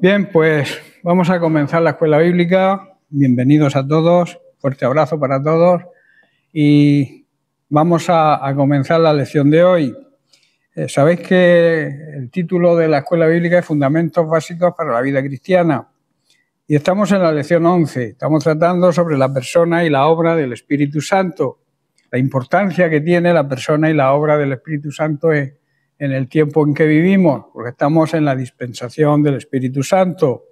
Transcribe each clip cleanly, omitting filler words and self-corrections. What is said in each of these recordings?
Bien, pues vamos a comenzar la escuela bíblica. Bienvenidos a todos, fuerte abrazo para todos y vamos a comenzar la lección de hoy. Sabéis que el título de la escuela bíblica es Fundamentos básicos para la vida cristiana y estamos en la lección 11. Estamos tratando sobre la persona y la obra del Espíritu Santo, la importancia que tiene la persona y la obra del Espíritu Santo en el tiempo en que vivimos, porque estamos en la dispensación del Espíritu Santo.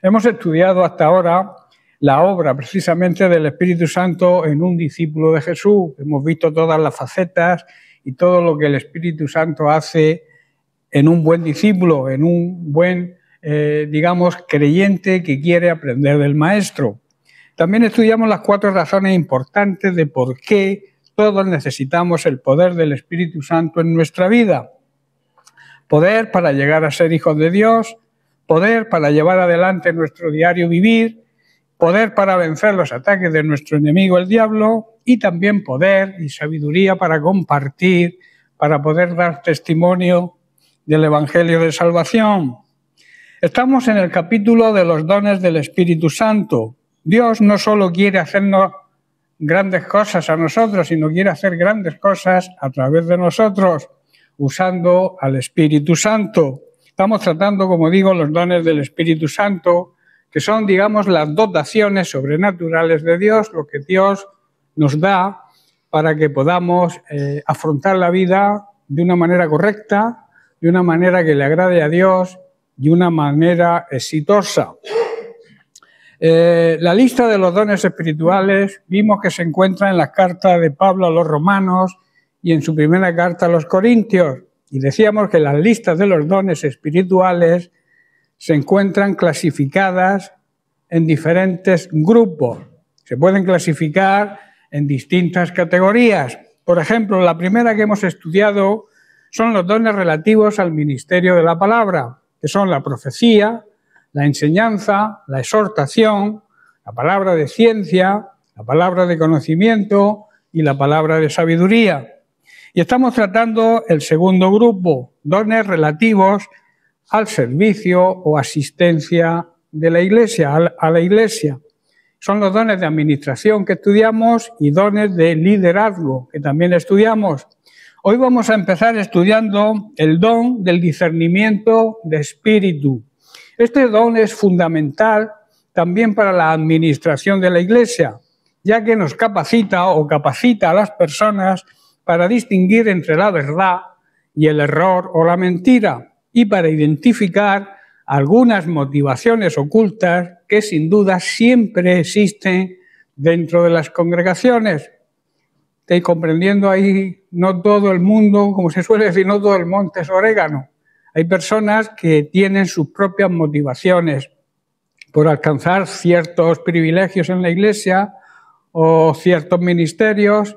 Hemos estudiado hasta ahora la obra precisamente del Espíritu Santo en un discípulo de Jesús. Hemos visto todas las facetas y todo lo que el Espíritu Santo hace en un buen discípulo, en un buen, creyente que quiere aprender del Maestro. También estudiamos las 4 razones importantes de por qué todos necesitamos el poder del Espíritu Santo en nuestra vida. Poder para llegar a ser hijos de Dios, poder para llevar adelante nuestro diario vivir, poder para vencer los ataques de nuestro enemigo el diablo y también poder y sabiduría para compartir, para poder dar testimonio del Evangelio de Salvación. Estamos en el capítulo de los dones del Espíritu Santo. Dios no solo quiere hacernos grandes cosas a nosotros, sino quiere hacer grandes cosas a través de nosotros, usando al Espíritu Santo. Estamos tratando, como digo, los dones del Espíritu Santo, que son, digamos, las dotaciones sobrenaturales de Dios, lo que Dios nos da para que podamos afrontar la vida de una manera correcta, de una manera que le agrade a Dios y de una manera exitosa. La lista de los dones espirituales vimos que se encuentra en las cartas de Pablo a los romanos y en su primera carta a los corintios. Y decíamos que las listas de los dones espirituales se encuentran clasificadas en diferentes grupos. Se pueden clasificar en distintas categorías. Por ejemplo, la primera que hemos estudiado son los dones relativos al ministerio de la palabra, que son la profecía, la enseñanza, la exhortación, la palabra de ciencia, la palabra de conocimiento y la palabra de sabiduría. Y estamos tratando el segundo grupo, dones relativos al servicio o asistencia de la Iglesia, a la Iglesia. Son los dones de administración que estudiamos y dones de liderazgo que también estudiamos. Hoy vamos a empezar estudiando el don del discernimiento de espíritu. Este don es fundamental también para la administración de la Iglesia, ya que nos capacita a las personas para distinguir entre la verdad y el error o la mentira y para identificar algunas motivaciones ocultas que sin duda siempre existen dentro de las congregaciones. ¿Estáis comprendiendo ahí? No todo el mundo, como se suele decir, no todo el monte es orégano. Hay personas que tienen sus propias motivaciones por alcanzar ciertos privilegios en la Iglesia o ciertos ministerios,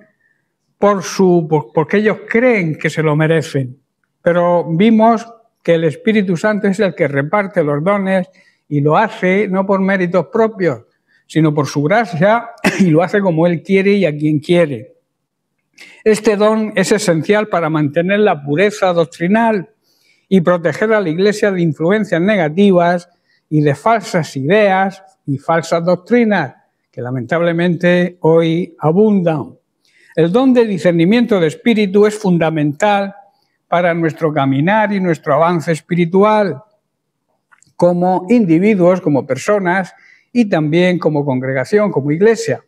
porque ellos creen que se lo merecen. Pero vimos que el Espíritu Santo es el que reparte los dones y lo hace no por méritos propios, sino por su gracia, y lo hace como Él quiere y a quien quiere. Este don es esencial para mantener la pureza doctrinal y proteger a la Iglesia de influencias negativas y de falsas ideas y falsas doctrinas que lamentablemente hoy abundan. El don de discernimiento de espíritu es fundamental para nuestro caminar y nuestro avance espiritual como individuos, como personas y también como congregación, como iglesia.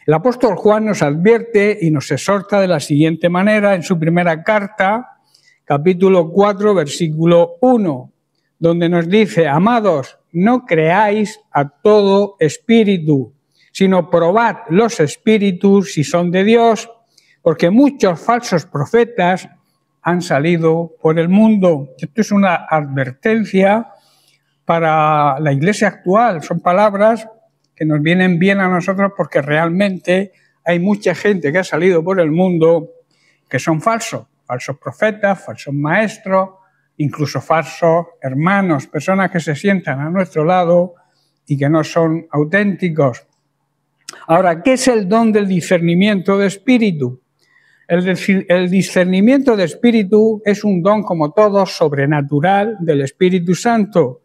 El apóstol Juan nos advierte y nos exhorta de la siguiente manera en su primera carta, capítulo 4, versículo 1, donde nos dice: amados, no creáis a todo espíritu, sino probad los espíritus si son de Dios, porque muchos falsos profetas han salido por el mundo. Esto es una advertencia para la iglesia actual. Son palabras que nos vienen bien a nosotros porque realmente hay mucha gente que ha salido por el mundo que son falsos profetas, falsos maestros, incluso falsos hermanos, personas que se sientan a nuestro lado y que no son auténticos. Ahora, ¿qué es el don del discernimiento de espíritu? El discernimiento de espíritu es un don, como todos, sobrenatural del Espíritu Santo.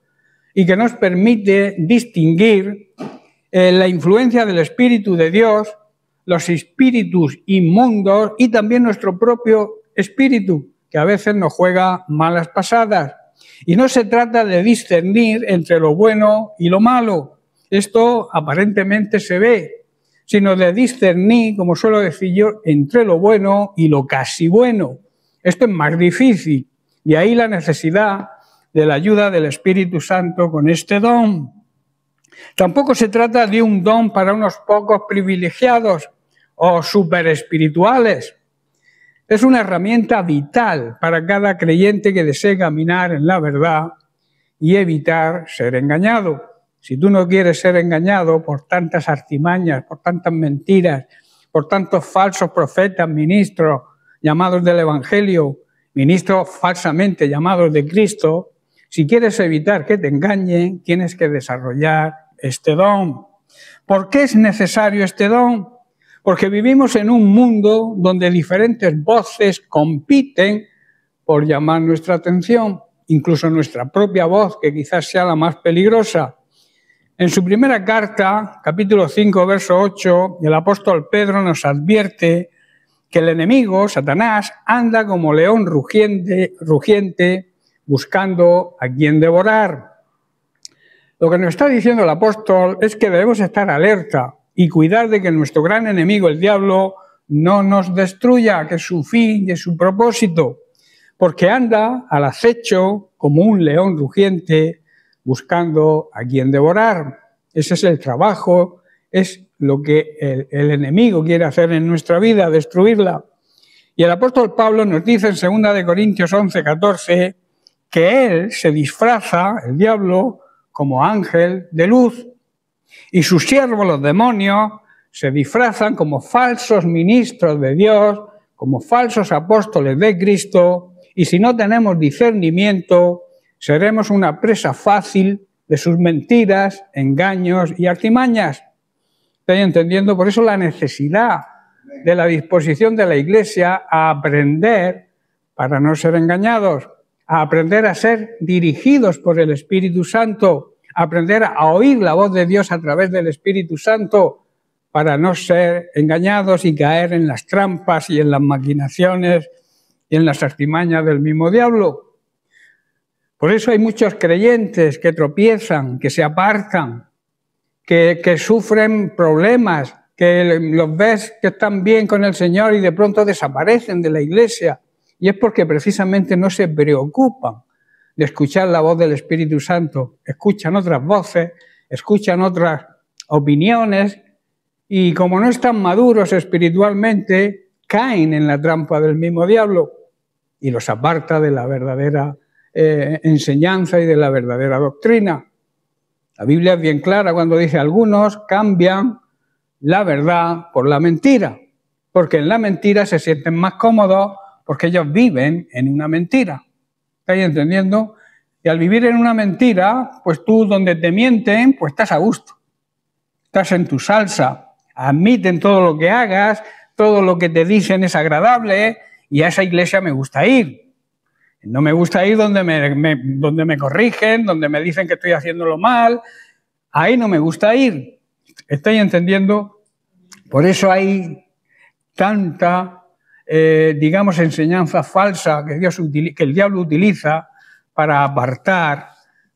y que nos permite distinguir la influencia del Espíritu de Dios, los espíritus inmundos y también nuestro propio espíritu, que a veces nos juega malas pasadas. Y no se trata de discernir entre lo bueno y lo malo, esto aparentemente se ve, sino de discernir, como suelo decir yo, entre lo bueno y lo casi bueno. Esto es más difícil, y ahí la necesidad de la ayuda del Espíritu Santo con este don. Tampoco se trata de un don para unos pocos privilegiados o superespirituales. Es una herramienta vital para cada creyente que desee caminar en la verdad y evitar ser engañado. Si tú no quieres ser engañado por tantas artimañas, por tantas mentiras, por tantos falsos profetas, ministros llamados del Evangelio, ministros falsamente llamados de Cristo, si quieres evitar que te engañen, tienes que desarrollar este don. ¿Por qué es necesario este don? Porque vivimos en un mundo donde diferentes voces compiten por llamar nuestra atención, incluso nuestra propia voz, que quizás sea la más peligrosa. En su primera carta, capítulo 5, verso 8, el apóstol Pedro nos advierte que el enemigo, Satanás, anda como león rugiente buscando a quien devorar. Lo que nos está diciendo el apóstol es que debemos estar alerta y cuidar de que nuestro gran enemigo, el diablo, no nos destruya, que es su fin y es su propósito, porque anda al acecho como un león rugiente buscando a quien devorar. Ese es el trabajo, es lo que el enemigo quiere hacer en nuestra vida, destruirla. Y el apóstol Pablo nos dice en 2 Corintios 11, 14, que él se disfraza, el diablo, como ángel de luz, y sus siervos, los demonios, se disfrazan como falsos ministros de Dios, como falsos apóstoles de Cristo, y si no tenemos discernimiento, seremos una presa fácil de sus mentiras, engaños y artimañas. ¿Estáis entendiendo? Por eso la necesidad de la disposición de la Iglesia a aprender para no ser engañados, a aprender a ser dirigidos por el Espíritu Santo, a aprender a oír la voz de Dios a través del Espíritu Santo para no ser engañados y caer en las trampas y en las maquinaciones y en las artimañas del mismo diablo. Por eso hay muchos creyentes que tropiezan, que se apartan, que sufren problemas, que los ves que están bien con el Señor y de pronto desaparecen de la Iglesia. Y es porque precisamente no se preocupan de escuchar la voz del Espíritu Santo. Escuchan otras voces, escuchan otras opiniones y como no están maduros espiritualmente, caen en la trampa del mismo diablo y los aparta de la verdadera enseñanza y de la verdadera doctrina. La Biblia es bien clara cuando dice algunos cambian la verdad por la mentira, porque en la mentira se sienten más cómodos porque ellos viven en una mentira. ¿Estáis entendiendo? Y al vivir en una mentira, pues tú donde te mienten, pues estás a gusto. Estás en tu salsa. Admiten todo lo que hagas, todo lo que te dicen es agradable y a esa iglesia me gusta ir. No me gusta ir donde me corrigen, donde me dicen que estoy haciéndolo mal. Ahí no me gusta ir. ¿Estáis entendiendo? Por eso hay tanta, enseñanza falsa que el diablo utiliza para apartar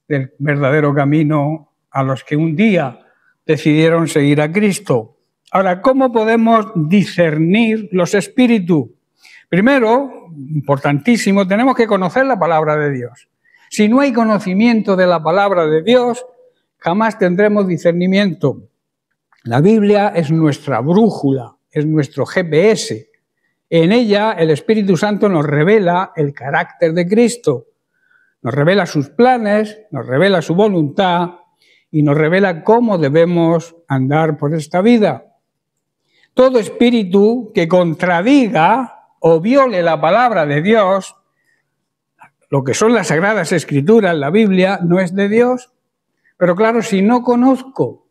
del verdadero camino a los que un día decidieron seguir a Cristo. Ahora, ¿cómo podemos discernir los espíritus? Primero, importantísimo, tenemos que conocer la palabra de Dios. Si no hay conocimiento de la palabra de Dios, jamás tendremos discernimiento. La Biblia es nuestra brújula, es nuestro GPS. En ella el Espíritu Santo nos revela el carácter de Cristo, nos revela sus planes, nos revela su voluntad y nos revela cómo debemos andar por esta vida. Todo espíritu que contradiga o viole la palabra de Dios, lo que son las Sagradas Escrituras, la Biblia, no es de Dios. Pero claro, si no conozco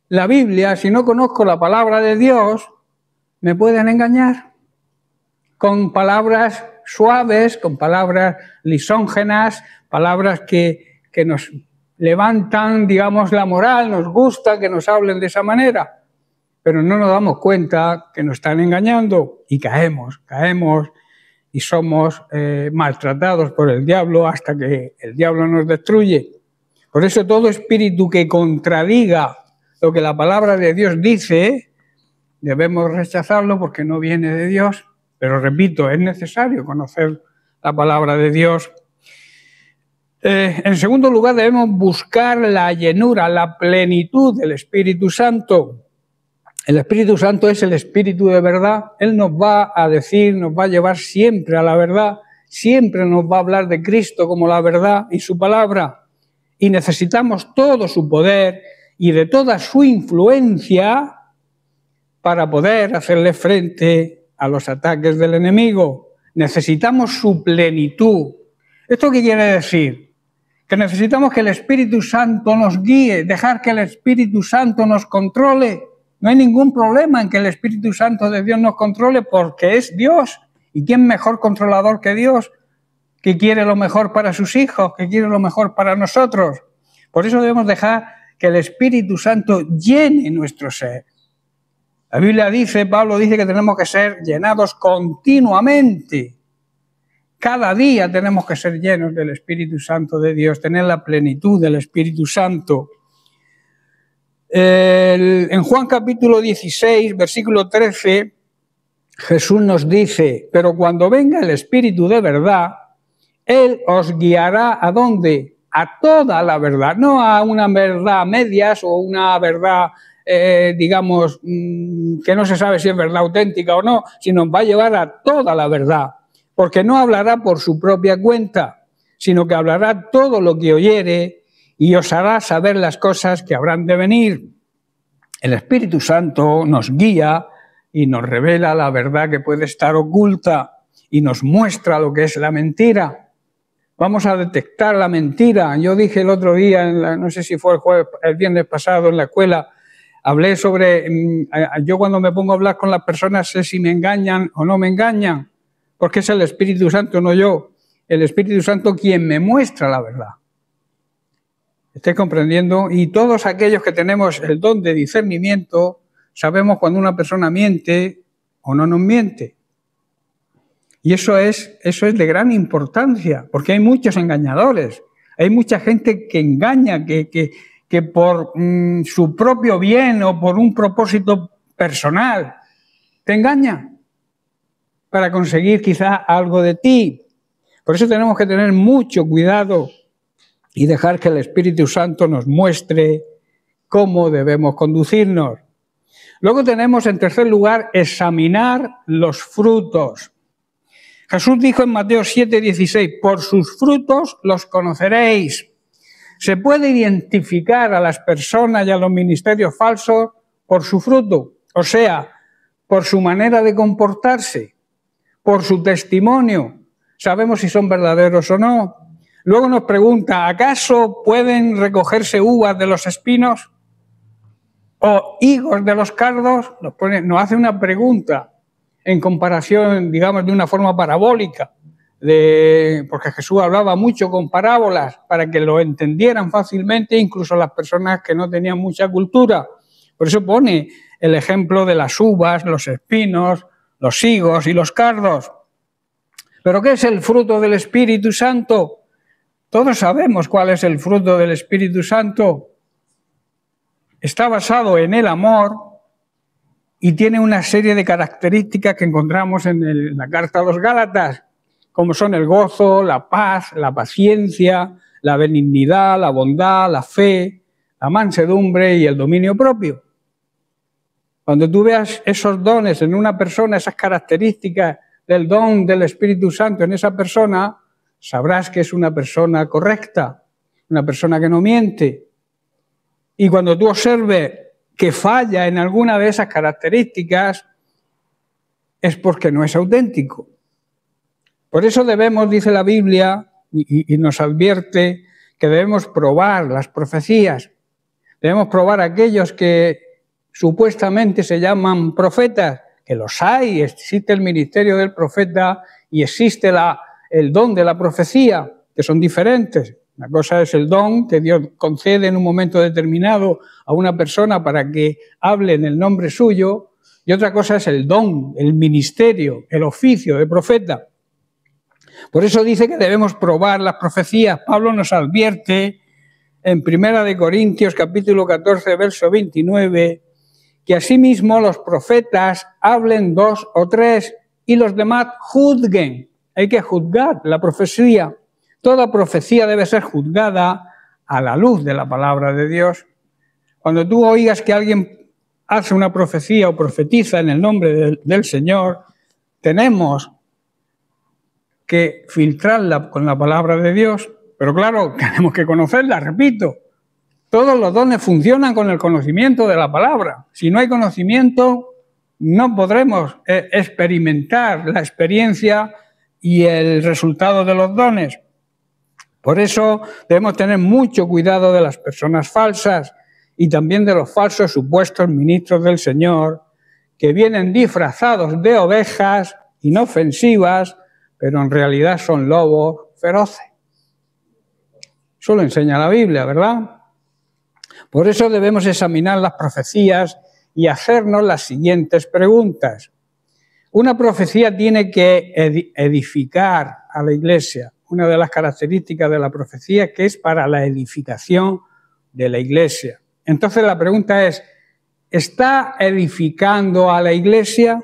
la Biblia, si no conozco la palabra de Dios, me pueden engañar con palabras suaves, con palabras lisóngenas, palabras que que nos levantan, digamos, la moral, nos gusta que nos hablen de esa manera, pero no nos damos cuenta que nos están engañando y caemos y somos maltratados por el diablo hasta que el diablo nos destruye. Por eso todo espíritu que contradiga lo que la palabra de Dios dice, debemos rechazarlo porque no viene de Dios. Pero repito, es necesario conocer la palabra de Dios. En segundo lugar, debemos buscar la llenura, la plenitud del Espíritu Santo. El Espíritu Santo es el Espíritu de verdad. Él nos va a decir, nos va a llevar siempre a la verdad, siempre nos va a hablar de Cristo como la verdad y su palabra. Y necesitamos todo su poder y de toda su influencia para poder hacerle frente a los ataques del enemigo. Necesitamos su plenitud. ¿Esto qué quiere decir? Que necesitamos que el Espíritu Santo nos guíe, dejar que el Espíritu Santo nos controle. No hay ningún problema en que el Espíritu Santo de Dios nos controle porque es Dios. ¿Y quién mejor controlador que Dios? Que quiere lo mejor para sus hijos, que quiere lo mejor para nosotros. Por eso debemos dejar que el Espíritu Santo llene nuestro ser. La Biblia dice, Pablo dice que tenemos que ser llenados continuamente. Cada día tenemos que ser llenos del Espíritu Santo de Dios, tener la plenitud del Espíritu Santo. En Juan capítulo 16, versículo 13, Jesús nos dice, pero cuando venga el Espíritu de verdad, Él os guiará ¿a dónde? A toda la verdad, no a una verdad a medias o una verdad, digamos, que no se sabe si es verdad auténtica o no, sino va a llevar a toda la verdad, porque no hablará por su propia cuenta, sino que hablará todo lo que oyere y os hará saber las cosas que habrán de venir. El Espíritu Santo nos guía y nos revela la verdad que puede estar oculta y nos muestra lo que es la mentira. Vamos a detectar la mentira. Yo dije el otro día, no sé si fue el viernes pasado en la escuela, hablé sobre, yo cuando me pongo a hablar con las personas sé si me engañan o no me engañan, porque es el Espíritu Santo, no yo. El Espíritu Santo quien me muestra la verdad. ¿Estáis comprendiendo? Y todos aquellos que tenemos el don de discernimiento sabemos cuando una persona miente o no nos miente. Y eso es de gran importancia, porque hay muchos engañadores. Hay mucha gente que engaña, que por su propio bien o por un propósito personal te engaña para conseguir quizá algo de ti. Por eso tenemos que tener mucho cuidado y dejar que el Espíritu Santo nos muestre cómo debemos conducirnos. Luego tenemos, en tercer lugar, examinar los frutos. Jesús dijo en Mateo 7:16, por sus frutos los conoceréis. Se puede identificar a las personas y a los ministerios falsos por su fruto, o sea, por su manera de comportarse, por su testimonio. Sabemos si son verdaderos o no. Luego nos pregunta, ¿acaso pueden recogerse uvas de los espinos o higos de los cardos? Nos hace una pregunta en comparación, digamos, de una forma parabólica, porque Jesús hablaba mucho con parábolas para que lo entendieran fácilmente, incluso las personas que no tenían mucha cultura. Por eso pone el ejemplo de las uvas, los espinos, los higos y los cardos. ¿Pero qué es el fruto del Espíritu Santo? Todos sabemos cuál es el fruto del Espíritu Santo. Está basado en el amor y tiene una serie de características que encontramos en la carta a los Gálatas, como son el gozo, la paz, la paciencia, la benignidad, la bondad, la fe, la mansedumbre y el dominio propio. Cuando tú veas esos dones en una persona, esas características del don del Espíritu Santo en esa persona, sabrás que es una persona correcta, una persona que no miente. Y cuando tú observes que falla en alguna de esas características, es porque no es auténtico. Por eso debemos, dice la Biblia, y nos advierte, que debemos probar las profecías. Debemos probar aquellos que supuestamente se llaman profetas, que los hay, existe el ministerio del profeta y existe el don de la profecía, que son diferentes. Una cosa es el don que Dios concede en un momento determinado a una persona para que hable en el nombre suyo, y otra cosa es el don, el ministerio, el oficio de profeta. Por eso dice que debemos probar las profecías. Pablo nos advierte en 1 Corintios capítulo 14, verso 29, que asimismo los profetas hablen 2 o 3 y los demás juzguen. Hay que juzgar la profecía. Toda profecía debe ser juzgada a la luz de la palabra de Dios. Cuando tú oigas que alguien hace una profecía o profetiza en el nombre del Señor, tenemos que filtrarla con la palabra de Dios. Pero claro, tenemos que conocerla, repito. Todos los dones funcionan con el conocimiento de la palabra. Si no hay conocimiento, no podremos experimentar la experiencia y el resultado de los dones. Por eso debemos tener mucho cuidado de las personas falsas y también de los falsos supuestos ministros del Señor, que vienen disfrazados de ovejas inofensivas, pero en realidad son lobos feroces. Eso lo enseña la Biblia, ¿verdad? Por eso debemos examinar las profecías y hacernos las siguientes preguntas. Una profecía tiene que edificar a la iglesia. Una de las características de la profecía es que es para la edificación de la iglesia. Entonces la pregunta es, ¿está edificando a la iglesia?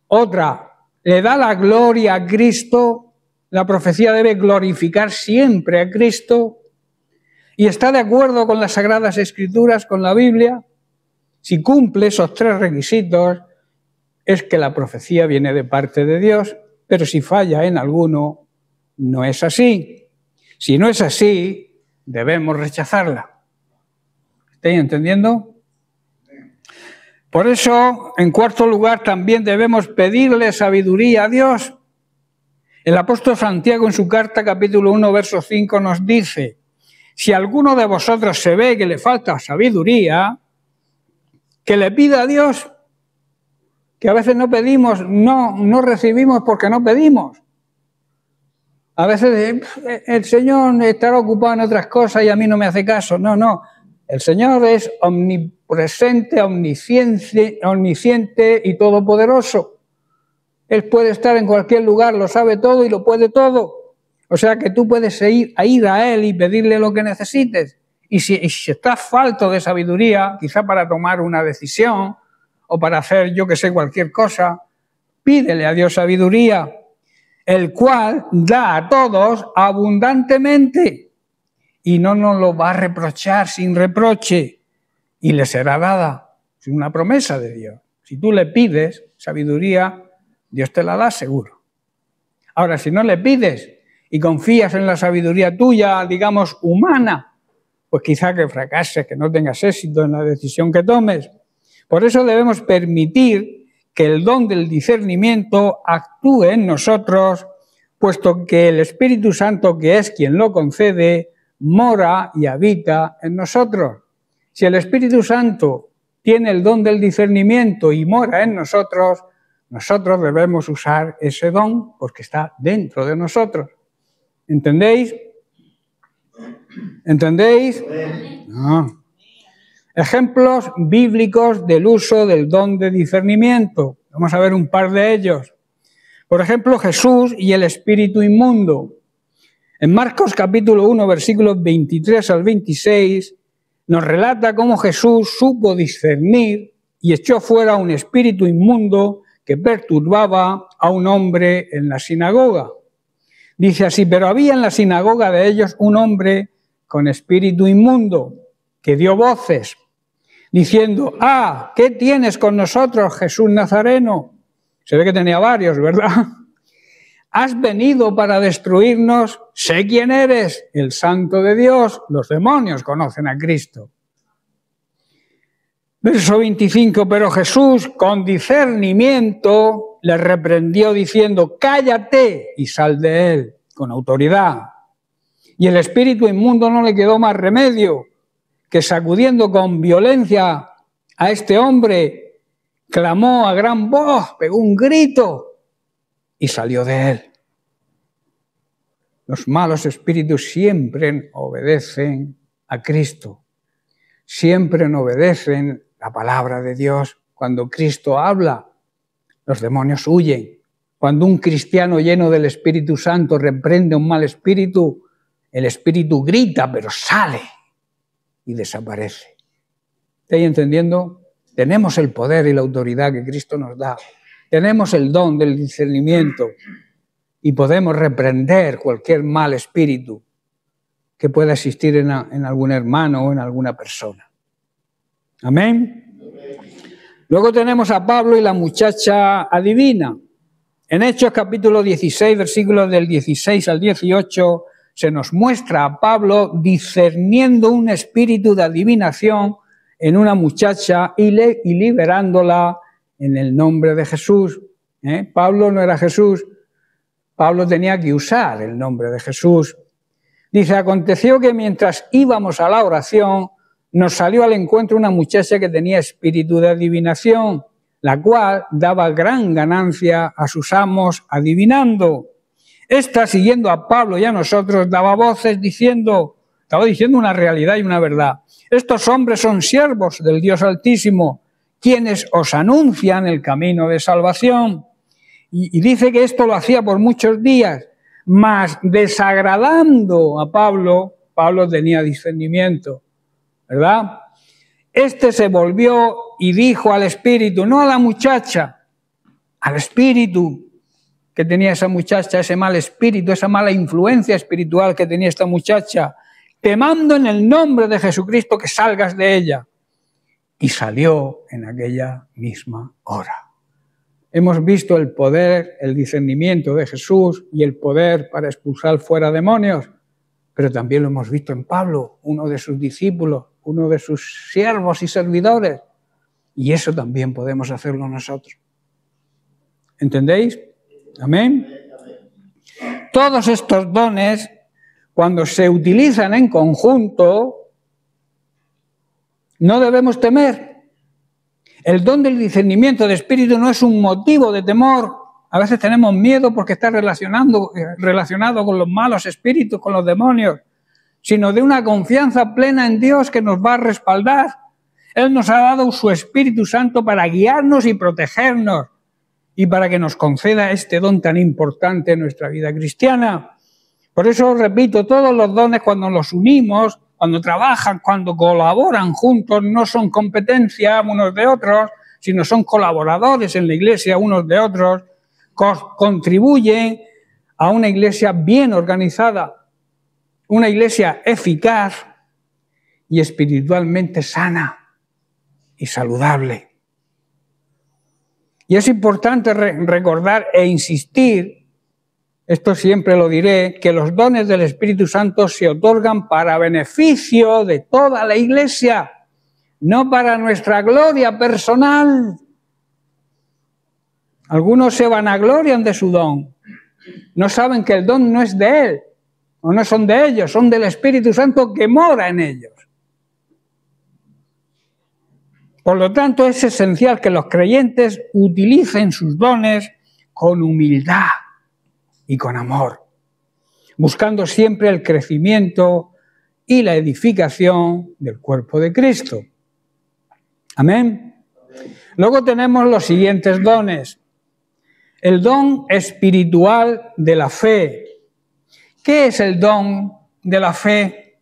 Otra, ¿le da la gloria a Cristo? La profecía debe glorificar siempre a Cristo. ¿Y está de acuerdo con las Sagradas Escrituras, con la Biblia? Si cumple esos 3 requisitos, es que la profecía viene de parte de Dios, pero si falla en alguno, no es así. Si no es así, debemos rechazarla. ¿Estáis entendiendo? Por eso, en cuarto lugar, también debemos pedirle sabiduría a Dios. El apóstol Santiago en su carta, capítulo 1, verso 5, nos dice: si alguno de vosotros se ve que le falta sabiduría, que le pida a Dios, que a veces no pedimos, no recibimos porque no pedimos. A veces el Señor estará ocupado en otras cosas y a mí no me hace caso. No. El Señor es omnipresente, omnisciente y todopoderoso. Él puede estar en cualquier lugar, lo sabe todo y lo puede todo. O sea que tú puedes ir a Él y pedirle lo que necesites. Y si estás falto de sabiduría, quizá para tomar una decisión o para hacer yo que sé cualquier cosa, pídele a Dios sabiduría, el cual da a todos abundantemente y no nos lo va a reprochar sin reproche y le será dada. Es una promesa de Dios. Si tú le pides sabiduría, Dios te la da seguro. Ahora, si no le pides y confías en la sabiduría tuya, digamos, humana, pues quizá que fracases, que no tengas éxito en la decisión que tomes. Por eso debemos permitir que el don del discernimiento actúe en nosotros, puesto que el Espíritu Santo, que es quien lo concede, mora y habita en nosotros. Si el Espíritu Santo tiene el don del discernimiento y mora en nosotros, nosotros debemos usar ese don porque está dentro de nosotros. ¿Entendéis? ¿Entendéis? No. Ejemplos bíblicos del uso del don de discernimiento. Vamos a ver un par de ellos. Por ejemplo, Jesús y el espíritu inmundo. En Marcos capítulo 1, versículos 23 al 26, nos relata cómo Jesús supo discernir y echó fuera un espíritu inmundo que perturbaba a un hombre en la sinagoga. Dice así: pero había en la sinagoga de ellos un hombre con espíritu inmundo que dio voces, diciendo: ¡ah! ¿Qué tienes con nosotros, Jesús Nazareno? Se ve que tenía varios, ¿verdad? ¿Has venido para destruirnos? Sé quién eres, el Santo de Dios. Los demonios conocen a Cristo. Verso 25, pero Jesús con discernimiento le reprendió diciendo: cállate y sal de él, con autoridad. Y el espíritu inmundo no le quedó más remedio que, sacudiendo con violencia a este hombre, clamó a gran voz, pegó un grito y salió de él. Los malos espíritus siempre obedecen a Cristo, siempre obedecen la palabra de Dios. Cuando Cristo habla, los demonios huyen. Cuando un cristiano lleno del Espíritu Santo reprende un mal espíritu, el espíritu grita, pero sale y desaparece. ¿Estáis entendiendo? Tenemos el poder y la autoridad que Cristo nos da. Tenemos el don del discernimiento y podemos reprender cualquier mal espíritu que pueda existir en algún hermano o en alguna persona. Amén. Luego tenemos a Pablo y la muchacha adivina. En Hechos capítulo 16, versículos del 16 al 18, se nos muestra a Pablo discerniendo un espíritu de adivinación en una muchacha y liberándola en el nombre de Jesús. Pablo no era Jesús, Pablo tenía que usar el nombre de Jesús. Dice, aconteció que mientras íbamos a la oración, nos salió al encuentro una muchacha que tenía espíritu de adivinación, la cual daba gran ganancia a sus amos adivinando. Esta, siguiendo a Pablo y a nosotros, daba voces estaba diciendo una realidad y una verdad. Estos hombres son siervos del Dios Altísimo, quienes os anuncian el camino de salvación. Y dice que esto lo hacía por muchos días, mas desagradando a Pablo, Pablo tenía discernimiento, ¿verdad? Este se volvió y dijo al espíritu, no a la muchacha, al espíritu que tenía esa muchacha, ese mal espíritu, esa mala influencia espiritual que tenía esta muchacha, te mando en el nombre de Jesucristo que salgas de ella. Y salió en aquella misma hora. Hemos visto el poder, el discernimiento de Jesús y el poder para expulsar fuera demonios, pero también lo hemos visto en Pablo, uno de sus discípulos, uno de sus siervos y servidores. Y eso también podemos hacerlo nosotros. ¿Entendéis? Amén. Todos estos dones, cuando se utilizan en conjunto, no debemos temer. El don del discernimiento de espíritu no es un motivo de temor. A veces tenemos miedo porque está relacionado con los malos espíritus, con los demonios, sino de una confianza plena en Dios que nos va a respaldar. Él nos ha dado su Espíritu Santo para guiarnos y protegernos y para que nos conceda este don tan importante en nuestra vida cristiana. Por eso, repito, todos los dones cuando los unimos, cuando trabajan, cuando colaboran juntos, no son competencia unos de otros, sino son colaboradores en la iglesia unos de otros, contribuyen a una iglesia bien organizada, una iglesia eficaz y espiritualmente sana y saludable. Y es importante recordar e insistir, esto siempre lo diré, que los dones del Espíritu Santo se otorgan para beneficio de toda la iglesia, no para nuestra gloria personal. Algunos se vanaglorian de su don, no saben que el don no es de él, o no son de ellos, son del Espíritu Santo que mora en ellos. Por lo tanto, es esencial que los creyentes utilicen sus dones con humildad y con amor, buscando siempre el crecimiento y la edificación del cuerpo de Cristo. Amén. Luego tenemos los siguientes dones. El don espiritual de la fe. ¿Qué es el don de la fe?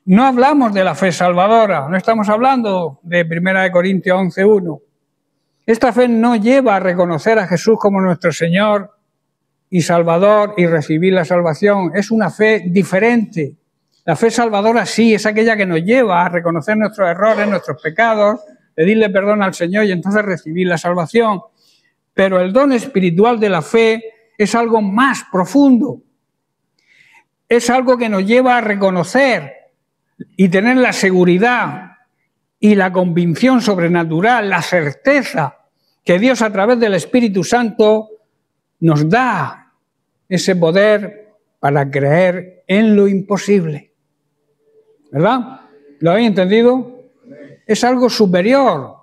No hablamos de la fe salvadora, no estamos hablando de 1 Corintios 11:1. Esta fe no lleva a reconocer a Jesús como nuestro Señor y Salvador y recibir la salvación. Es una fe diferente. La fe salvadora sí, es aquella que nos lleva a reconocer nuestros errores, nuestros pecados, pedirle perdón al Señor y entonces recibir la salvación. Pero el don espiritual de la fe es algo más profundo. Es algo que nos lleva a reconocer y tener la seguridad y la convicción sobrenatural, la certeza que Dios a través del Espíritu Santo nos da ese poder para creer en lo imposible. ¿Verdad? ¿Lo habéis entendido? Es algo superior,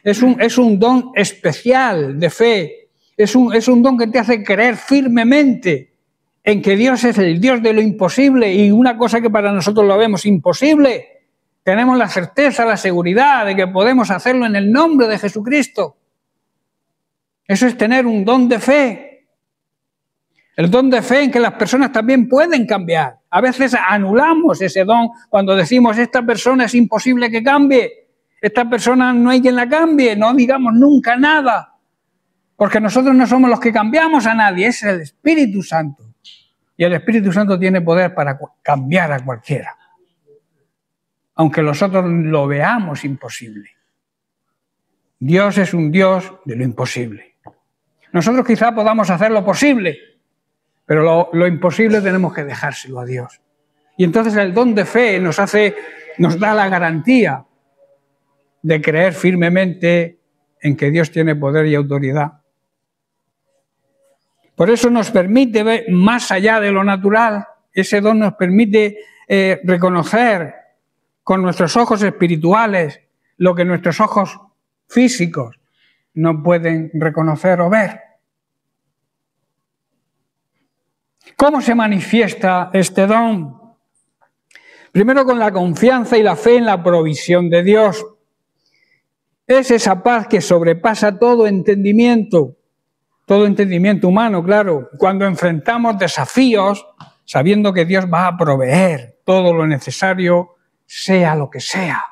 es un don especial de fe, es un don que te hace creer firmemente en que Dios es el Dios de lo imposible, y una cosa que para nosotros lo vemos imposible, tenemos la certeza, la seguridad de que podemos hacerlo en el nombre de Jesucristo. Eso es tener un don de fe. El don de fe en que las personas también pueden cambiar. A veces anulamos ese don cuando decimos, esta persona es imposible que cambie, esta persona no hay quien la cambie, no digamos nunca nada, porque nosotros no somos los que cambiamos a nadie, es el Espíritu Santo. Y el Espíritu Santo tiene poder para cambiar a cualquiera, aunque nosotros lo veamos imposible. Dios es un Dios de lo imposible. Nosotros quizá podamos hacer lo posible, pero lo imposible tenemos que dejárselo a Dios. Y entonces el don de fe nos da la garantía de creer firmemente en que Dios tiene poder y autoridad. Por eso nos permite ver más allá de lo natural. Ese don nos permite reconocer con nuestros ojos espirituales lo que nuestros ojos físicos no pueden reconocer o ver. ¿Cómo se manifiesta este don? Primero, con la confianza y la fe en la provisión de Dios. Es esa paz que sobrepasa todo entendimiento humano, claro, cuando enfrentamos desafíos, sabiendo que Dios va a proveer todo lo necesario, sea lo que sea.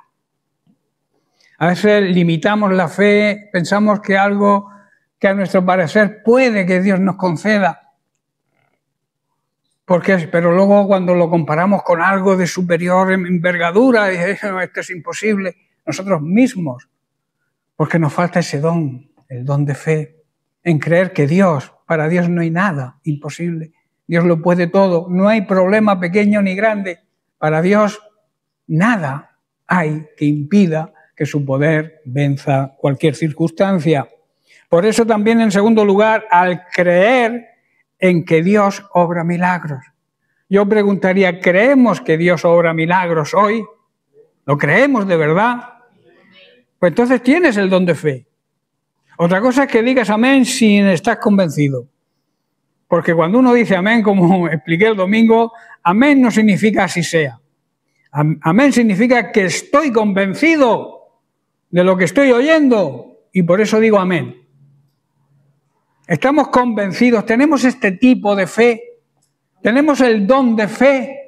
A veces limitamos la fe, pensamos que algo que a nuestro parecer puede que Dios nos conceda, pero luego cuando lo comparamos con algo de superior envergadura, esto es imposible, nosotros mismos, porque nos falta ese don, el don de fe, en creer que para Dios no hay nada imposible. Dios lo puede todo, no hay problema pequeño ni grande. Para Dios nada hay que impida que su poder venza cualquier circunstancia. Por eso también, en segundo lugar, al creer en que Dios obra milagros. Yo preguntaría, ¿creemos que Dios obra milagros hoy? ¿Lo creemos de verdad? Pues entonces tienes el don de fe. Otra cosa es que digas amén si estás convencido. Porque cuando uno dice amén, como expliqué el domingo, amén no significa así sea. Amén significa que estoy convencido de lo que estoy oyendo y por eso digo amén. Estamos convencidos, tenemos este tipo de fe, tenemos el don de fe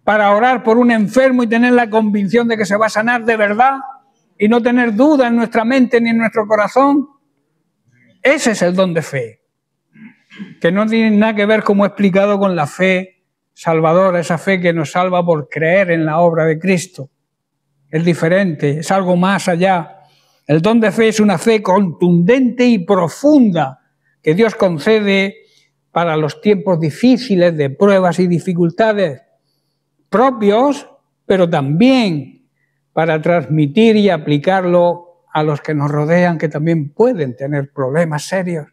para orar por un enfermo y tener la convicción de que se va a sanar de verdad y no tener duda en nuestra mente ni en nuestro corazón. Ese es el don de fe, que no tiene nada que ver, como he explicado, con la fe salvadora, esa fe que nos salva por creer en la obra de Cristo. Es diferente, es algo más allá. El don de fe es una fe contundente y profunda que Dios concede para los tiempos difíciles de pruebas y dificultades propios, pero también para transmitir y aplicarlo a los que nos rodean, que también pueden tener problemas serios.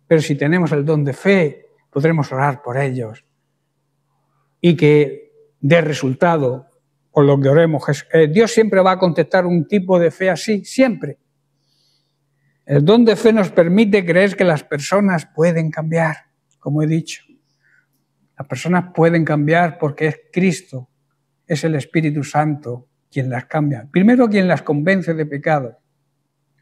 Pero si tenemos el don de fe, podremos orar por ellos. Y que dé resultado por lo que oremos. Dios siempre va a contestar un tipo de fe así, siempre. El don de fe nos permite creer que las personas pueden cambiar, como he dicho. Las personas pueden cambiar porque es Cristo, es el Espíritu Santo quien las cambia. Primero, quien las convence de pecado,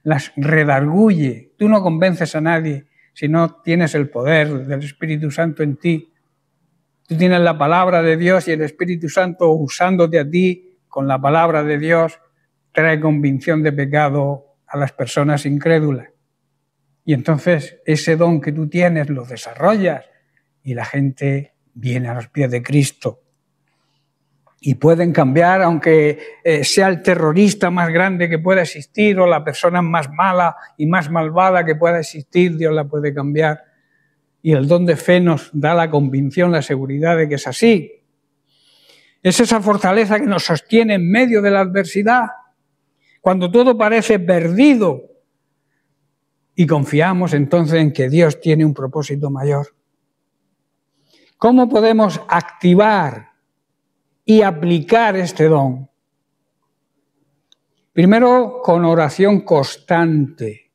las redarguye. Tú no convences a nadie si no tienes el poder del Espíritu Santo en ti. Tú tienes la palabra de Dios y el Espíritu Santo, usándote a ti con la palabra de Dios, trae convicción de pecado a las personas incrédulas. Y entonces ese don que tú tienes lo desarrollas y la gente viene a los pies de Cristo. Y pueden cambiar, aunque sea el terrorista más grande que pueda existir o la persona más mala y más malvada que pueda existir, Dios la puede cambiar. Y el don de fe nos da la convicción, la seguridad de que es así. Es esa fortaleza que nos sostiene en medio de la adversidad, cuando todo parece perdido. Y confiamos entonces en que Dios tiene un propósito mayor. ¿Cómo podemos activar y aplicar este don? Primero, con oración constante.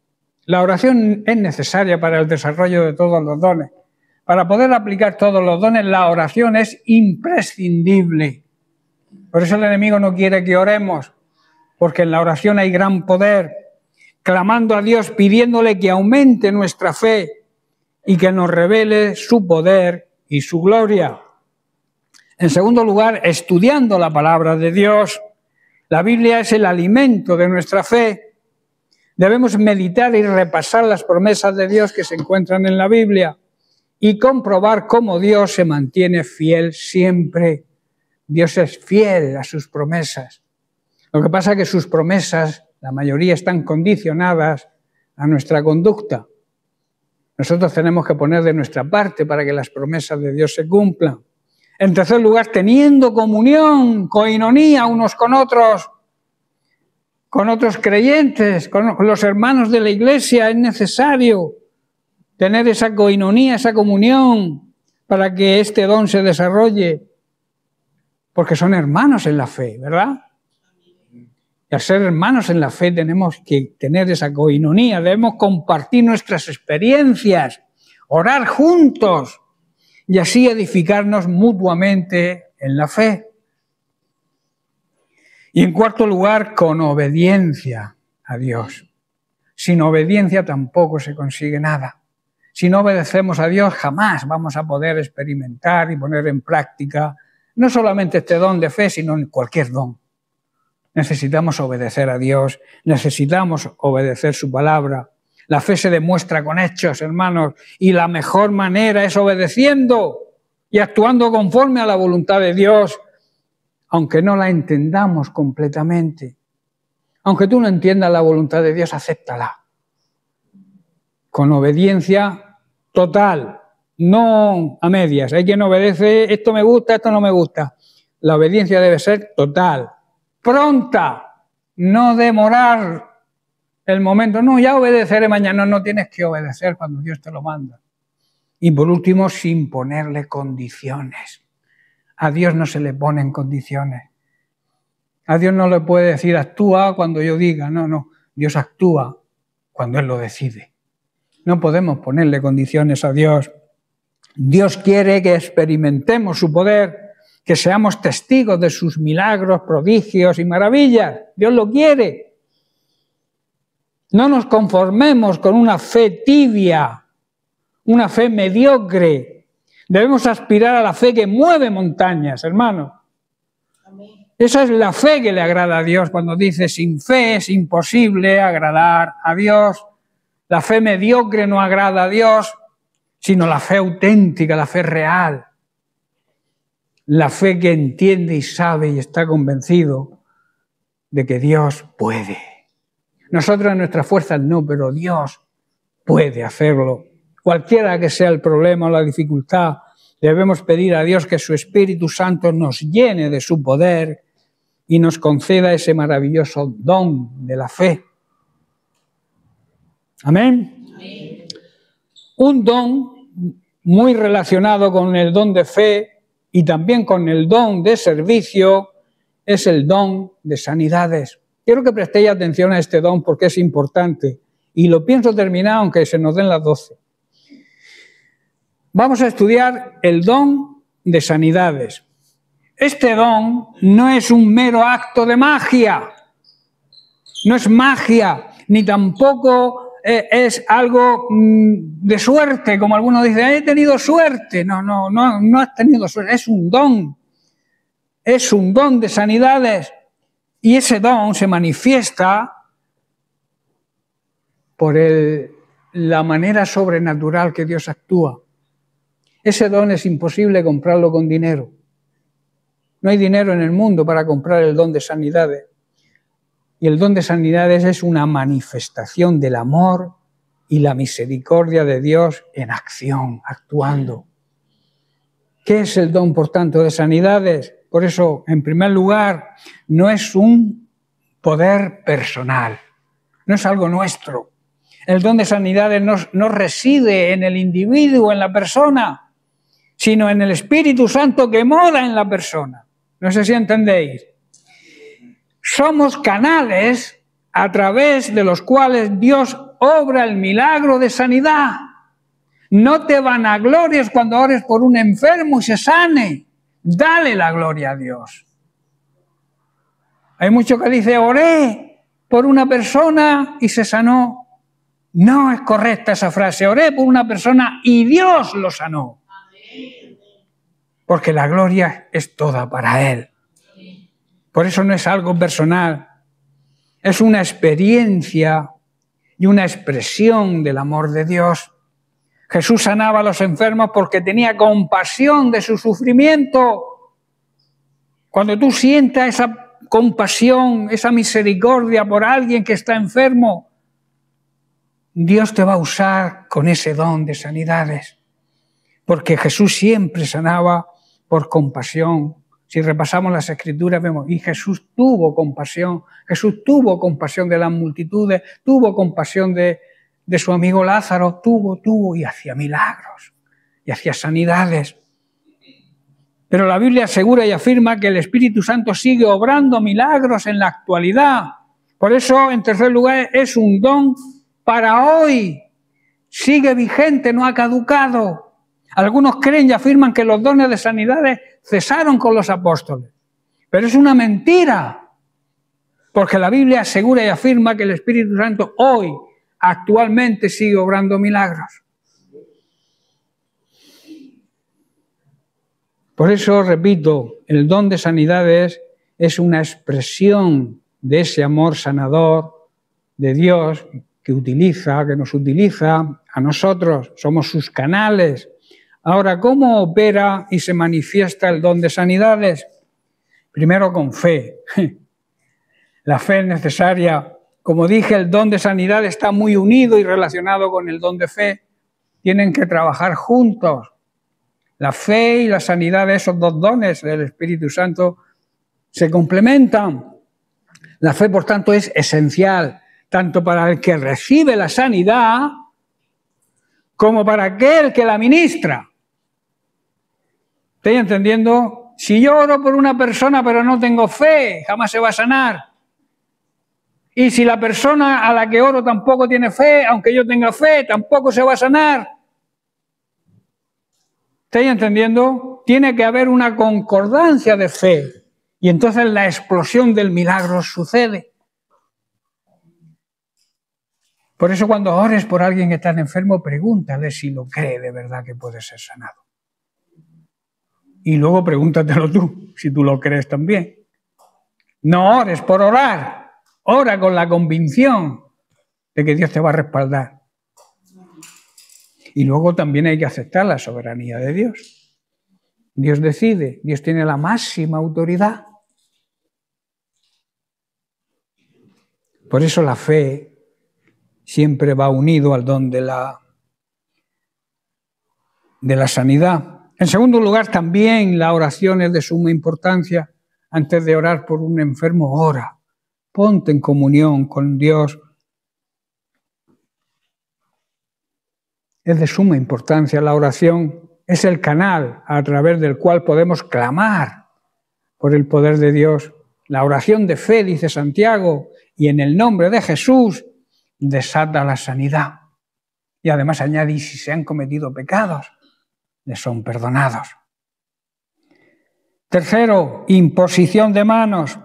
La oración es necesaria para el desarrollo de todos los dones, Para poder aplicar todos los dones, la oración es imprescindible. Por eso el enemigo no quiere que oremos, porque en la oración hay gran poder, clamando a Dios, pidiéndole que aumente nuestra fe y que nos revele su poder y su gloria. En segundo lugar, estudiando la palabra de Dios. La Biblia es el alimento de nuestra fe. Debemos meditar y repasar las promesas de Dios que se encuentran en la Biblia y comprobar cómo Dios se mantiene fiel siempre. Dios es fiel a sus promesas. Lo que pasa es que sus promesas, la mayoría, están condicionadas a nuestra conducta. Nosotros tenemos que poner de nuestra parte para que las promesas de Dios se cumplan. En tercer lugar, teniendo comunión, coinonía unos con otros creyentes, con los hermanos de la iglesia. Es necesario tener esa coinonía, esa comunión, para que este don se desarrolle, porque son hermanos en la fe, ¿verdad? Y al ser hermanos en la fe tenemos que tener esa coinonía, debemos compartir nuestras experiencias, orar juntos y así edificarnos mutuamente en la fe. Y en cuarto lugar, con obediencia a Dios. Sin obediencia tampoco se consigue nada. Si no obedecemos a Dios, jamás vamos a poder experimentar y poner en práctica no solamente este don de fe, sino cualquier don. Necesitamos obedecer a Dios, necesitamos obedecer su palabra. La fe se demuestra con hechos, hermanos, y la mejor manera es obedeciendo y actuando conforme a la voluntad de Dios, aunque no la entendamos completamente. Aunque tú no entiendas la voluntad de Dios, acéptala. Con obediencia total, no a medias. Hay quien obedece, esto me gusta, esto no me gusta. La obediencia debe ser total, pronta, no demorar el momento. No, ya obedeceré mañana. No tienes que obedecer cuando Dios te lo manda. Y por último, sin ponerle condiciones. A Dios no se le ponen condiciones. A Dios no le puede decir actúa cuando yo diga. No. Dios actúa cuando Él lo decide. No podemos ponerle condiciones a Dios. Dios quiere que experimentemos su poder, que seamos testigos de sus milagros, prodigios y maravillas. Dios lo quiere. No nos conformemos con una fe tibia, una fe mediocre. Debemos aspirar a la fe que mueve montañas, hermano. Amén. Esa es la fe que le agrada a Dios. Cuando dice sin fe es imposible agradar a Dios. La fe mediocre no agrada a Dios, sino la fe auténtica, la fe real. La fe que entiende y sabe y está convencido de que Dios puede. Nosotros en nuestras fuerzas no, pero Dios puede hacerlo. Cualquiera que sea el problema o la dificultad, debemos pedir a Dios que su Espíritu Santo nos llene de su poder y nos conceda ese maravilloso don de la fe. Amén. Amén. Un don muy relacionado con el don de fe y también con el don de servicio es el don de sanidades. Quiero que prestéis atención a este don porque es importante y lo pienso terminar aunque se nos den las 12. Vamos a estudiar el don de sanidades. Este don no es un mero acto de magia, no es magia, ni tampoco es algo de suerte, como algunos dicen, he tenido suerte. No has tenido suerte, es un don de sanidades. Y ese don se manifiesta por la manera sobrenatural que Dios actúa. Ese don es imposible comprarlo con dinero. No hay dinero en el mundo para comprar el don de sanidades. Y el don de sanidades es una manifestación del amor y la misericordia de Dios en acción, actuando. ¿Qué es el don, por tanto, de sanidades? Por eso, en primer lugar, no es un poder personal, no es algo nuestro. El don de sanidades no reside en el individuo, en la persona, sino en el Espíritu Santo que mora en la persona. No sé si entendéis. Somos canales a través de los cuales Dios obra el milagro de sanidad. No te vanaglories cuando ores por un enfermo y se sane. Dale la gloria a Dios. Hay mucho que dice, oré por una persona y se sanó. No es correcta esa frase. Oré por una persona y Dios lo sanó. Porque la gloria es toda para Él. Por eso no es algo personal. Es una experiencia y una expresión del amor de Dios. Jesús sanaba a los enfermos porque tenía compasión de su sufrimiento. Cuando tú sientas esa compasión, esa misericordia por alguien que está enfermo, Dios te va a usar con ese don de sanidades. Porque Jesús siempre sanaba por compasión. Si repasamos las Escrituras vemos, y Jesús tuvo compasión de las multitudes, tuvo compasión de su amigo Lázaro, tuvo y hacía milagros, y hacía sanidades. Pero la Biblia asegura y afirma que el Espíritu Santo sigue obrando milagros en la actualidad. Por eso, en tercer lugar, es un don para hoy. Sigue vigente, no ha caducado. Algunos creen y afirman que los dones de sanidades cesaron con los apóstoles. Pero es una mentira. Porque la Biblia asegura y afirma que el Espíritu Santo hoy, actualmente, sigue obrando milagros. Por eso, repito, el don de sanidades es una expresión de ese amor sanador de Dios que nos utiliza a nosotros. Somos sus canales. Ahora, ¿cómo opera y se manifiesta el don de sanidades? Primero con fe. La fe es necesaria. Como dije, el don de sanidad está muy unido y relacionado con el don de fe. Tienen que trabajar juntos. La fe y la sanidad, esos dos dones del Espíritu Santo, se complementan. La fe, por tanto, es esencial, tanto para el que recibe la sanidad como para aquel que la ministra. ¿Estáis entendiendo? Si yo oro por una persona pero no tengo fe, jamás se va a sanar. Y si la persona a la que oro tampoco tiene fe, aunque yo tenga fe, tampoco se va a sanar. ¿Estáis entendiendo? Tiene que haber una concordancia de fe. Y entonces la explosión del milagro sucede. Por eso cuando ores por alguien que está enfermo, pregúntale si lo cree de verdad que puede ser sanado. Y luego pregúntatelo tú, si tú lo crees también. No ores por orar. Ora con la convicción de que Dios te va a respaldar. Y luego también hay que aceptar la soberanía de Dios. Dios decide, Dios tiene la máxima autoridad. Por eso la fe siempre va unido al don de la sanidad. En segundo lugar, también la oración es de suma importancia. Antes de orar por un enfermo, ora. Ponte en comunión con Dios. Es de suma importancia la oración. Es el canal a través del cual podemos clamar por el poder de Dios. La oración de fe, dice Santiago, y en el nombre de Jesús desata la sanidad. Y además añade, y si se han cometido pecados, les son perdonados. Tercero, imposición de manos.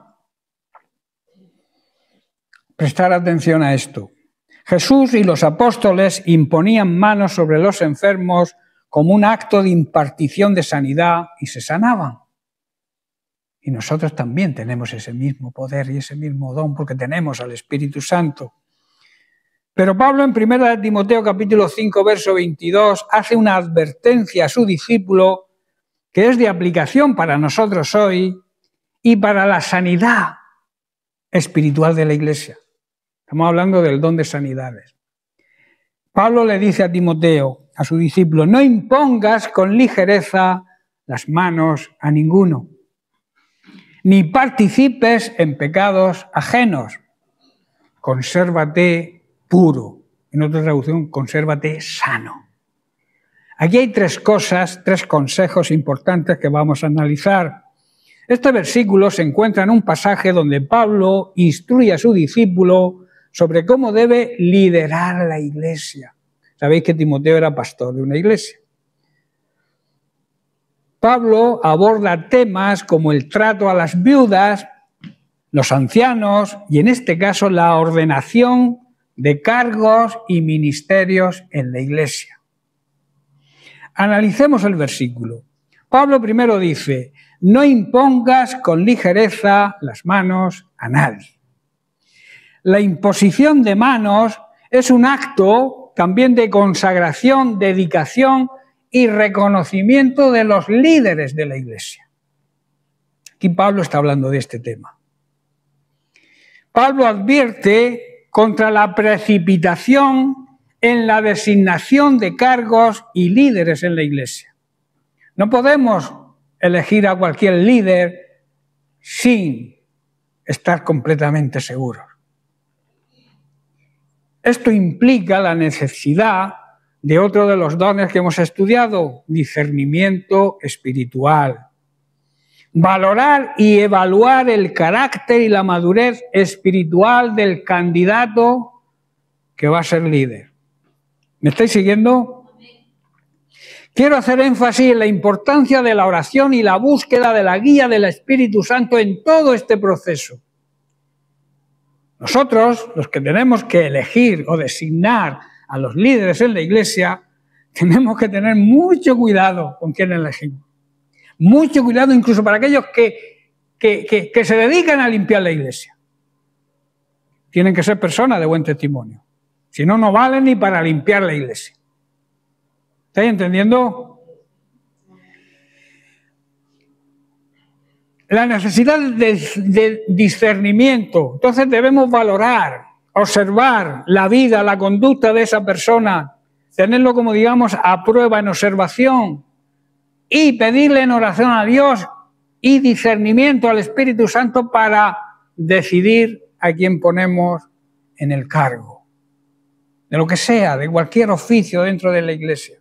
Prestar atención a esto. Jesús y los apóstoles imponían manos sobre los enfermos como un acto de impartición de sanidad y se sanaban. Y nosotros también tenemos ese mismo poder y ese mismo don porque tenemos al Espíritu Santo. Pero Pablo en 1 Timoteo capítulo 5, verso 22, hace una advertencia a su discípulo que es de aplicación para nosotros hoy y para la sanidad espiritual de la Iglesia. Estamos hablando del don de sanidades. Pablo le dice a Timoteo, a su discípulo, no impongas con ligereza las manos a ninguno, ni participes en pecados ajenos. Consérvate puro. En otra traducción, consérvate sano. Aquí hay tres consejos importantes que vamos a analizar. Este versículo se encuentra en un pasaje donde Pablo instruye a su discípulo sobre cómo debe liderar la Iglesia. Sabéis que Timoteo era pastor de una iglesia. Pablo aborda temas como el trato a las viudas, los ancianos y en este caso la ordenación de cargos y ministerios en la iglesia. Analicemos el versículo. Pablo primero dice: no impongas con ligereza las manos a nadie. La imposición de manos es un acto también de consagración, dedicación y reconocimiento de los líderes de la iglesia. Aquí Pablo está hablando de este tema. Pablo advierte contra la precipitación en la designación de cargos y líderes en la iglesia. No podemos elegir a cualquier líder sin estar completamente seguros. Esto implica la necesidad de otro de los dones que hemos estudiado, discernimiento espiritual. Valorar y evaluar el carácter y la madurez espiritual del candidato que va a ser líder. ¿Me estáis siguiendo? Quiero hacer énfasis en la importancia de la oración y la búsqueda de la guía del Espíritu Santo en todo este proceso. Nosotros, los que tenemos que elegir o designar a los líderes en la iglesia, tenemos que tener mucho cuidado con quién elegimos. Mucho cuidado incluso para aquellos que se dedican a limpiar la iglesia. Tienen que ser personas de buen testimonio. Si no, no valen ni para limpiar la iglesia. ¿Estáis entendiendo? La necesidad de discernimiento. Entonces debemos valorar, observar la vida, la conducta de esa persona, tenerlo como digamos a prueba, en observación, y pedirle en oración a Dios y discernimiento al Espíritu Santo para decidir a quién ponemos en el cargo. De lo que sea, de cualquier oficio dentro de la iglesia.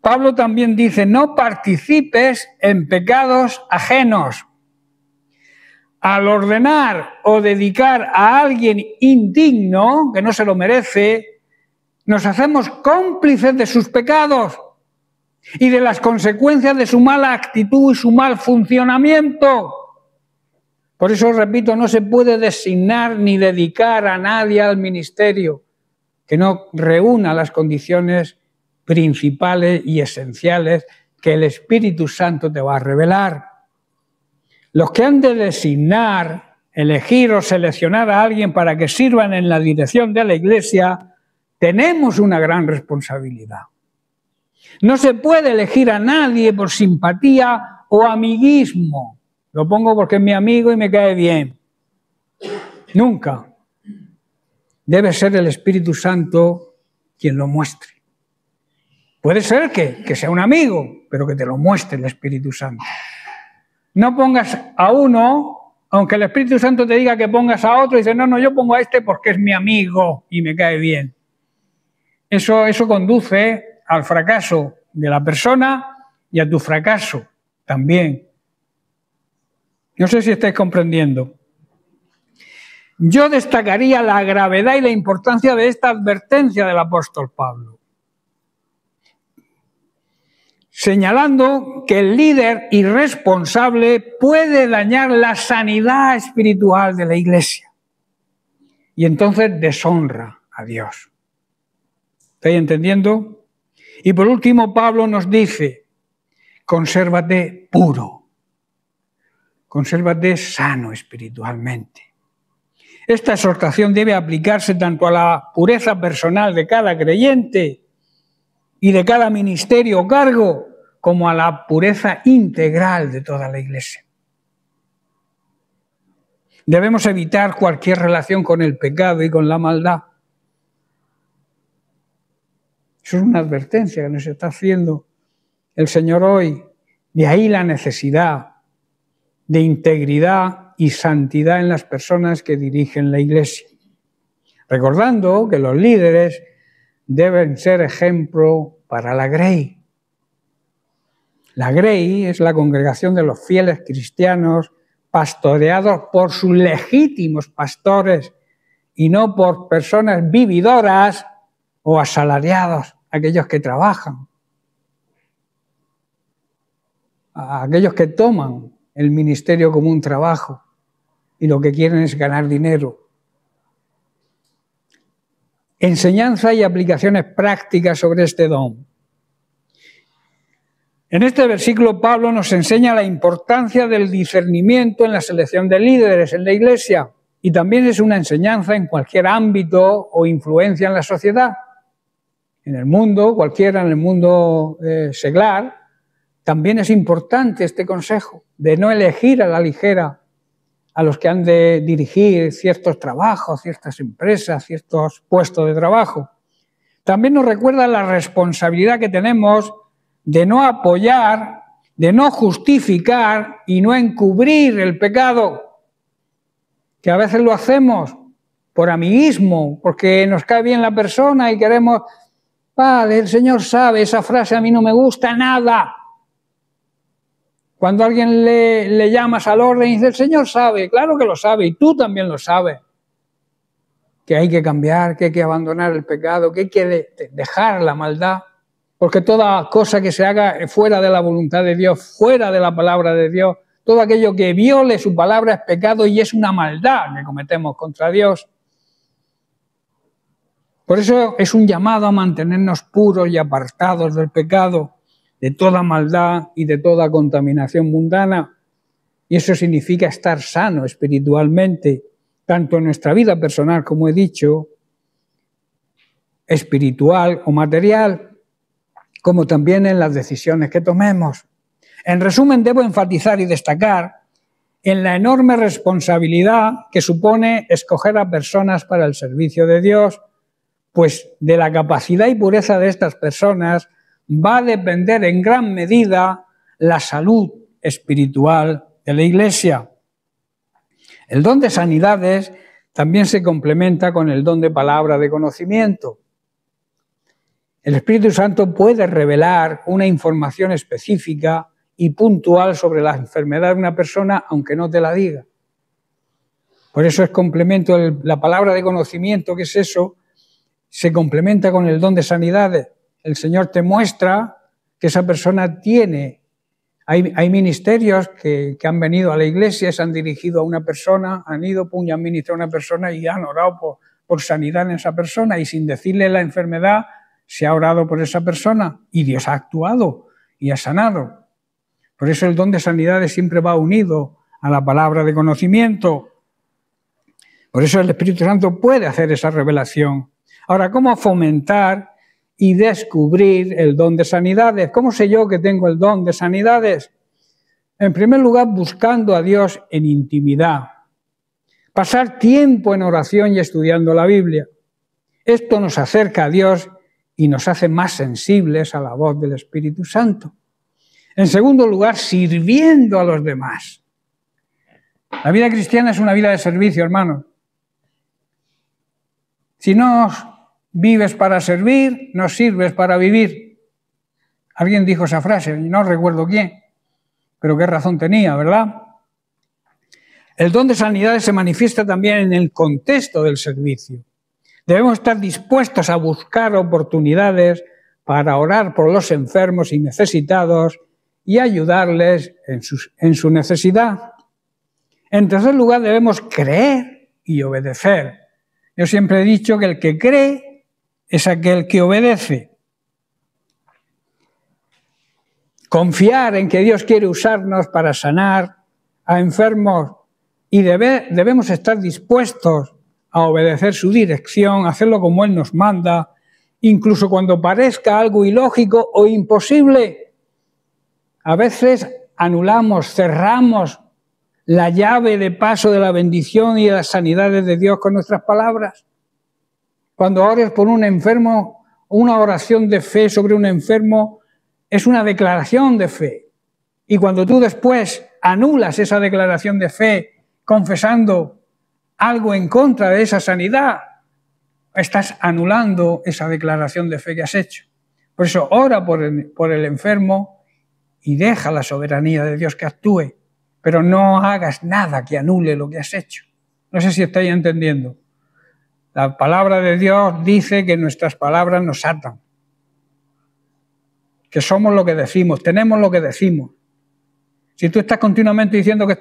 Pablo también dice: no participes en pecados ajenos. Al ordenar o dedicar a alguien indigno, que no se lo merece, nos hacemos cómplices de sus pecados y de las consecuencias de su mala actitud y su mal funcionamiento. Por eso, repito, no se puede designar ni dedicar a nadie al ministerio que no reúna las condiciones principales y esenciales que el Espíritu Santo te va a revelar. Los que han de designar, elegir o seleccionar a alguien para que sirvan en la dirección de la iglesia, tenemos una gran responsabilidad. No se puede elegir a nadie por simpatía o amiguismo. Lo pongo porque es mi amigo y me cae bien. Nunca. Debe ser el Espíritu Santo quien lo muestre. Puede ser que sea un amigo, pero que te lo muestre el Espíritu Santo. No pongas a uno, aunque el Espíritu Santo te diga que pongas a otro, y dices, no, yo pongo a este porque es mi amigo y me cae bien. Eso conduce al fracaso de la persona y a tu fracaso también. No sé si estáis comprendiendo. Yo destacaría la gravedad y la importancia de esta advertencia del apóstol Pablo, señalando que el líder irresponsable puede dañar la sanidad espiritual de la iglesia y entonces deshonra a Dios. ¿Estáis entendiendo? Y por último, Pablo nos dice: consérvate puro, consérvate sano espiritualmente. Esta exhortación debe aplicarse tanto a la pureza personal de cada creyente y de cada ministerio o cargo, como a la pureza integral de toda la iglesia. Debemos evitar cualquier relación con el pecado y con la maldad. Eso es una advertencia que nos está haciendo el Señor hoy. De ahí la necesidad de integridad y santidad en las personas que dirigen la iglesia. Recordando que los líderes deben ser ejemplo para la Grey. La Grey es la congregación de los fieles cristianos pastoreados por sus legítimos pastores y no por personas vividoras o asalariados, aquellos que trabajan, aquellos que toman el ministerio como un trabajo y lo que quieren es ganar dinero. Enseñanza y aplicaciones prácticas sobre este don. En este versículo Pablo nos enseña la importancia del discernimiento en la selección de líderes en la Iglesia y también es una enseñanza en cualquier ámbito o influencia en la sociedad. En el mundo, cualquiera en el mundo seglar, también es importante este consejo de no elegir a la ligera a los que han de dirigir ciertos trabajos, ciertas empresas, ciertos puestos de trabajo. También nos recuerda la responsabilidad que tenemos de no apoyar, de no justificar y no encubrir el pecado, que a veces lo hacemos por amiguismo, porque nos cae bien la persona y queremos, vale, el Señor sabe, esa frase a mí no me gusta nada. Cuando alguien le llamas al orden y dice, el Señor sabe, claro que lo sabe, y tú también lo sabes, que hay que cambiar, que hay que abandonar el pecado, que hay que dejar la maldad, porque toda cosa que se haga fuera de la voluntad de Dios, fuera de la palabra de Dios, todo aquello que viole su palabra es pecado y es una maldad que cometemos contra Dios. Por eso es un llamado a mantenernos puros y apartados del pecado, de toda maldad y de toda contaminación mundana. Y eso significa estar sano espiritualmente, tanto en nuestra vida personal, como he dicho, espiritual o material, como también en las decisiones que tomemos. En resumen, debo enfatizar y destacar en la enorme responsabilidad que supone escoger a personas para el servicio de Dios, pues de la capacidad y pureza de estas personas va a depender en gran medida la salud espiritual de la Iglesia. El don de sanidades también se complementa con el don de palabra de conocimiento. El Espíritu Santo puede revelar una información específica y puntual sobre la enfermedad de una persona, aunque no te la diga. Por eso es complemento, la palabra de conocimiento, ¿qué es eso? Se complementa con el don de sanidades. El Señor te muestra que esa persona tiene. Hay ministerios que han venido a la iglesia, se han dirigido a una persona, han ido, y han ministrado a una persona y han orado por sanidad en esa persona y sin decirle la enfermedad se ha orado por esa persona y Dios ha actuado y ha sanado. Por eso el don de sanidades siempre va unido a la palabra de conocimiento. Por eso el Espíritu Santo puede hacer esa revelación. Ahora, ¿cómo fomentar y descubrir el don de sanidades? ¿Cómo sé yo que tengo el don de sanidades? En primer lugar, buscando a Dios en intimidad. Pasar tiempo en oración y estudiando la Biblia. Esto nos acerca a Dios y nos hace más sensibles a la voz del Espíritu Santo. En segundo lugar, sirviendo a los demás. La vida cristiana es una vida de servicio, hermanos. Si no vives para servir, no sirves para vivir. Alguien dijo esa frase, y no recuerdo quién, pero qué razón tenía, ¿verdad? El don de sanidades se manifiesta también en el contexto del servicio. Debemos estar dispuestos a buscar oportunidades para orar por los enfermos y necesitados y ayudarles en su necesidad. En tercer lugar, debemos creer y obedecer. Yo siempre he dicho que el que cree es aquel que obedece. Confiar en que Dios quiere usarnos para sanar a enfermos y debemos estar dispuestos a obedecer su dirección, hacerlo como Él nos manda, incluso cuando parezca algo ilógico o imposible. A veces anulamos, cerramos la llave de paso de la bendición y de las sanidades de Dios con nuestras palabras. Cuando ores por un enfermo, una oración de fe sobre un enfermo es una declaración de fe. Y cuando tú después anulas esa declaración de fe confesando algo en contra de esa sanidad, estás anulando esa declaración de fe que has hecho. Por eso ora por el enfermo y deja la soberanía de Dios que actúe, pero no hagas nada que anule lo que has hecho. No sé si estáis entendiendo. La palabra de Dios dice que nuestras palabras nos atan, que somos lo que decimos, tenemos lo que decimos. Si tú estás continuamente diciendo que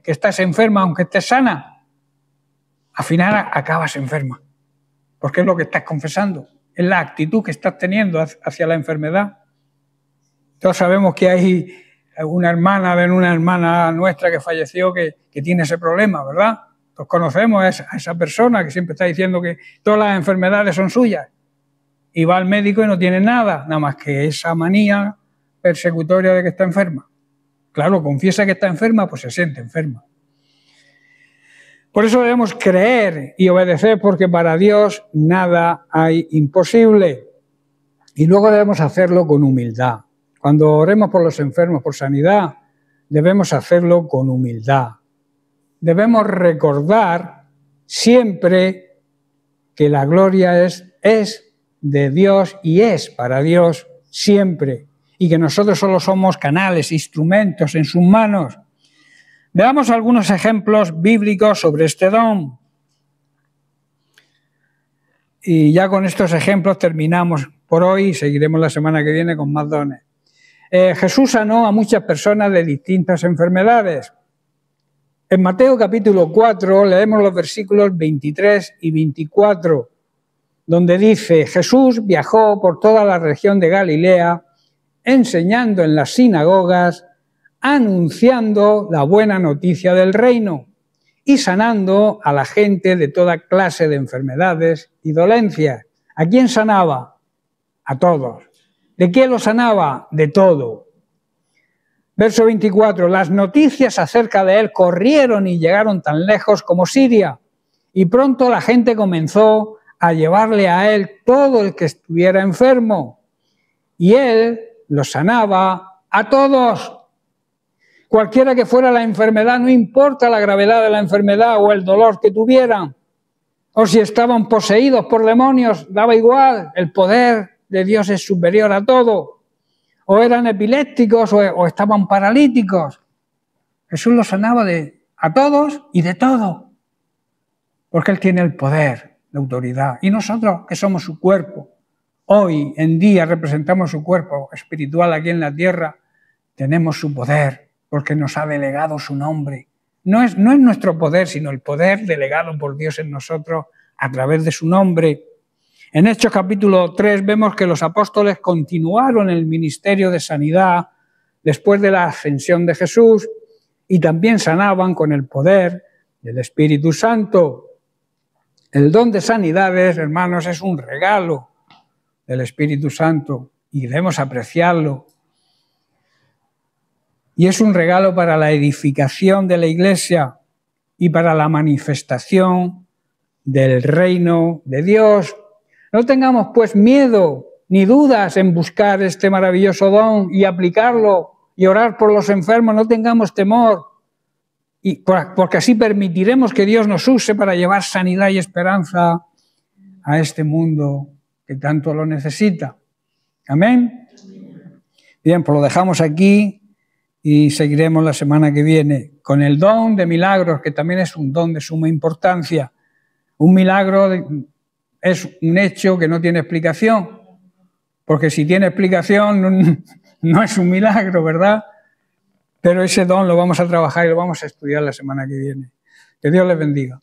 estás enferma, aunque estés sana, al final acabas enferma, porque es lo que estás confesando, es la actitud que estás teniendo hacia la enfermedad. Todos sabemos que hay una hermana nuestra que falleció que tiene ese problema, ¿verdad? Todos conocemos a esa persona que siempre está diciendo que todas las enfermedades son suyas y va al médico y no tiene nada más que esa manía persecutoria de que está enferma. Claro, confiesa que está enferma, pues se siente enferma. Por eso debemos creer y obedecer, porque para Dios nada hay imposible. Y luego debemos hacerlo con humildad. Cuando oremos por los enfermos, por sanidad, debemos hacerlo con humildad. Debemos recordar siempre que la gloria es de Dios y es para Dios siempre, y que nosotros solo somos canales, instrumentos en sus manos. Veamos algunos ejemplos bíblicos sobre este don. Y ya con estos ejemplos terminamos por hoy y seguiremos la semana que viene con más dones. Jesús sanó a muchas personas de distintas enfermedades. En Mateo capítulo 4 leemos los versículos 23 y 24, donde dice: Jesús viajó por toda la región de Galilea, enseñando en las sinagogas, anunciando la buena noticia del reino y sanando a la gente de toda clase de enfermedades y dolencias. ¿A quién sanaba? A todos. ¿De qué lo sanaba? De todo. Verso 24, las noticias acerca de él corrieron y llegaron tan lejos como Siria, y pronto la gente comenzó a llevarle a él todo el que estuviera enfermo, y él los sanaba a todos. Cualquiera que fuera la enfermedad, no importa la gravedad de la enfermedad o el dolor que tuvieran, o si estaban poseídos por demonios, daba igual, el poder de Dios es superior a todo. O eran epilépticos o estaban paralíticos. Jesús los sanaba a todos y de todo, porque Él tiene el poder, la autoridad. Y nosotros, que somos su cuerpo, hoy en día representamos su cuerpo espiritual aquí en la tierra, tenemos su poder, porque nos ha delegado su nombre. No es nuestro poder, sino el poder delegado por Dios en nosotros a través de su nombre. En Hechos capítulo 3 vemos que los apóstoles continuaron el ministerio de sanidad después de la ascensión de Jesús y también sanaban con el poder del Espíritu Santo. El don de sanidades, hermanos, es un regalo del Espíritu Santo y debemos apreciarlo. Y es un regalo para la edificación de la Iglesia y para la manifestación del reino de Dios. No tengamos pues miedo ni dudas en buscar este maravilloso don y aplicarlo y orar por los enfermos. No tengamos temor, porque así permitiremos que Dios nos use para llevar sanidad y esperanza a este mundo que tanto lo necesita. Amén. Bien, pues lo dejamos aquí y seguiremos la semana que viene con el don de milagros, que también es un don de suma importancia. Un milagro es un hecho que no tiene explicación, porque si tiene explicación no es un milagro, ¿verdad? Pero ese don lo vamos a trabajar y lo vamos a estudiar la semana que viene. Que Dios les bendiga.